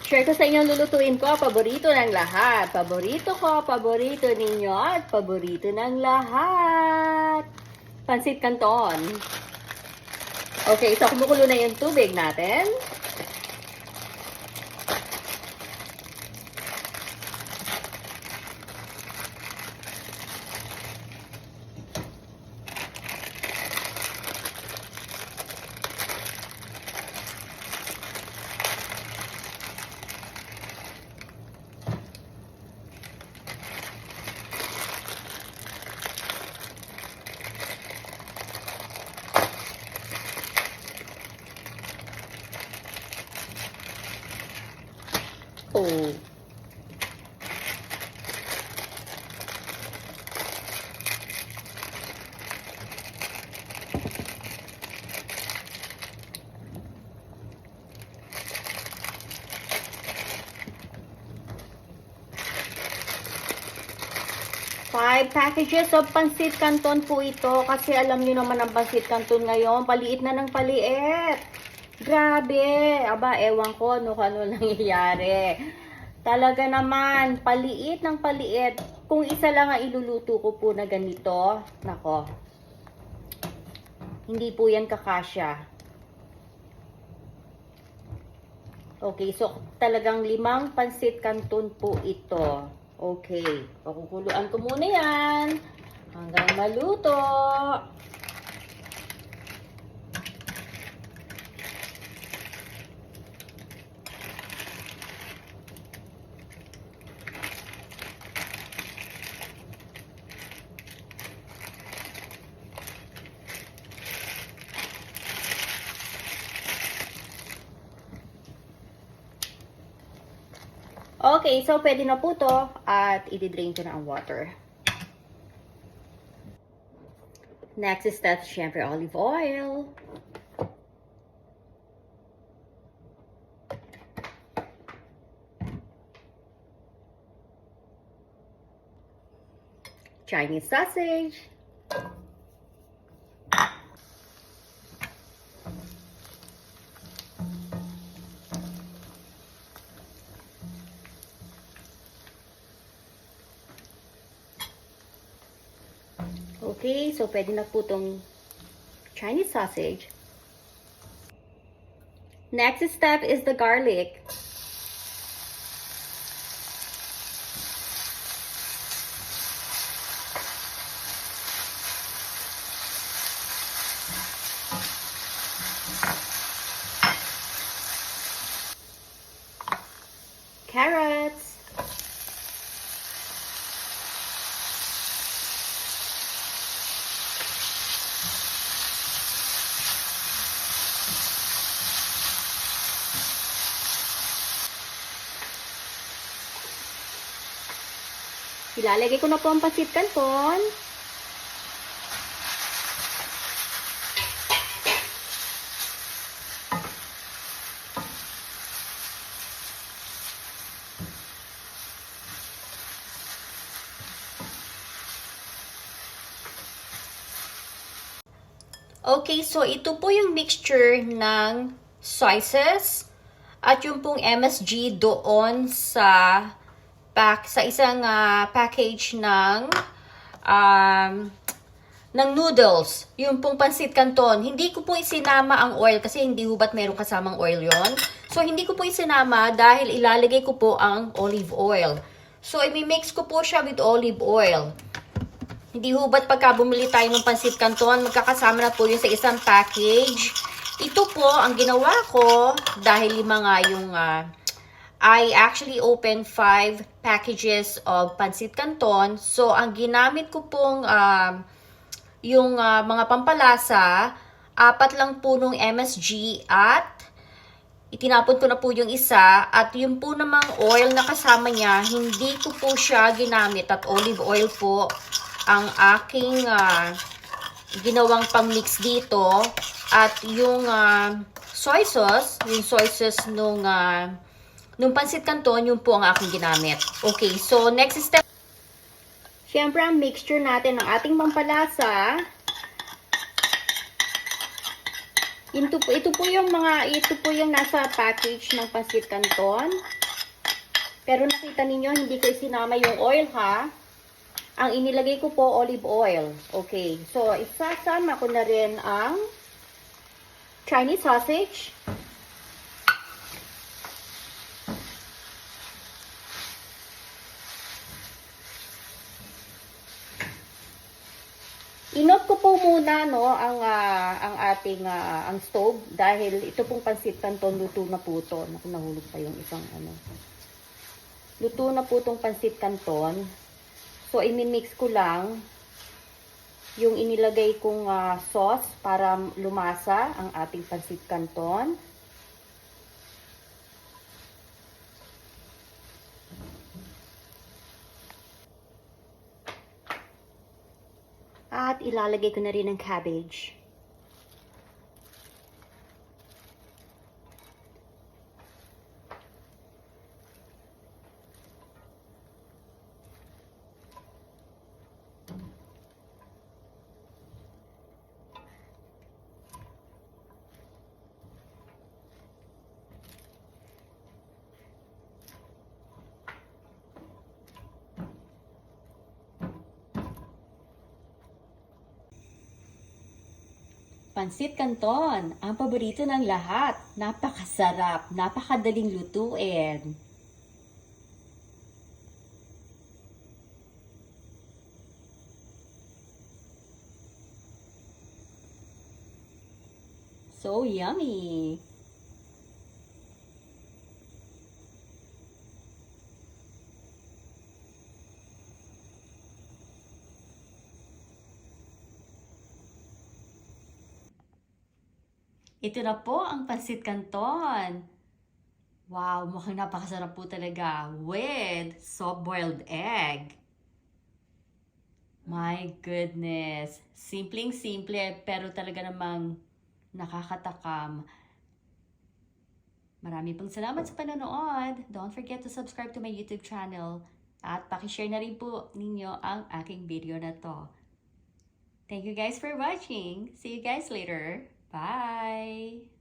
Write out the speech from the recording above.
Share ko sa inyo ang lulutuin ko. Paborito ng lahat. Paborito ko, paborito ninyo, at paborito ng lahat. Pansit Canton. Okay, so kumukulo na yung tubig natin. Oh. Five packages of Pansit Canton po ito. Kasi alam niyo naman ang Pansit Canton ngayon. Paliit na ng paliit. Grabe. Aba, ewan ko ano nangyayari. Talaga naman, paliit ng paliit. Kung isa lang ang iluluto ko po na ganito, nako. Hindi po yan kakasya. Okay, so talagang 5 Pansit Canton po ito. Okay, pakukuluan ko muna yan hanggang maluto. Okay, so pwede na po to at i-drain ko na ang water. Next is that, syempre, olive oil. Chinese sausage. Okay, so pwede na po itong Chinese sausage. Next step is the garlic. Carrots. Ilalagay ko na po ang Pansit Canton. Okay, so ito po yung mixture ng sauces at yung pong MSG doon sa isang package ng noodles, yung pong Pansit Canton. Hindi ko po isinama ang oil kasi hindi hubat meron kasamang oil yon. So, hindi ko po isinama dahil ilalagay ko po ang olive oil. So, i-mix ko po siya with olive oil. Hindi hubat pagka bumili tayo ng Pansit Canton, magkakasama na po yun sa isang package. Ito po, ang ginawa ko, dahil 5 nga yung I actually opened 5 packages of Pansit Canton. So, ang ginamit ko pong yung mga pampalasa, 4 lang po nung MSG at itinapon ko na po yung isa. At yung po namang oil na kasama niya, hindi ko po siya ginamit at olive oil po ang aking ginawang pang-mix dito. At yung soy sauce nung Pansit Canton, yun po ang aking ginamit. Okay, so next step. Siyempre, ang mixture natin ng ating pampalasa. Ito po yung nasa package ng Pancit Canton. Pero nakita ninyo, hindi ko isinama yung oil ha. Ang inilagay ko po, olive oil. Okay. So, isasama ko na rin ang Chinese sausage. Inot ko po muna no ang ating ang stove dahil ito pong Pancit Canton luto na po to. Naku, nahulog pa yung isang ano. Luto na po tong Pancit Canton. So i-mix ko lang yung inilagay kong sauce para lumasa ang ating Pancit Canton. At ilalagay ko na rin ang cabbage. Pancit Canton, ang paborito ng lahat. Napakasarap, napakadaling lutuin. So yummy! Ito na po ang Pancit Canton. Wow, mukhang napakasarap po talaga with soft-boiled egg. My goodness. Simpleng-simple pero talaga namang nakakatakam. Marami pong salamat sa panonood. Don't forget to subscribe to my YouTube channel. At pakishare na rin po ninyo ang aking video na to. Thank you guys for watching. See you guys later. Bye!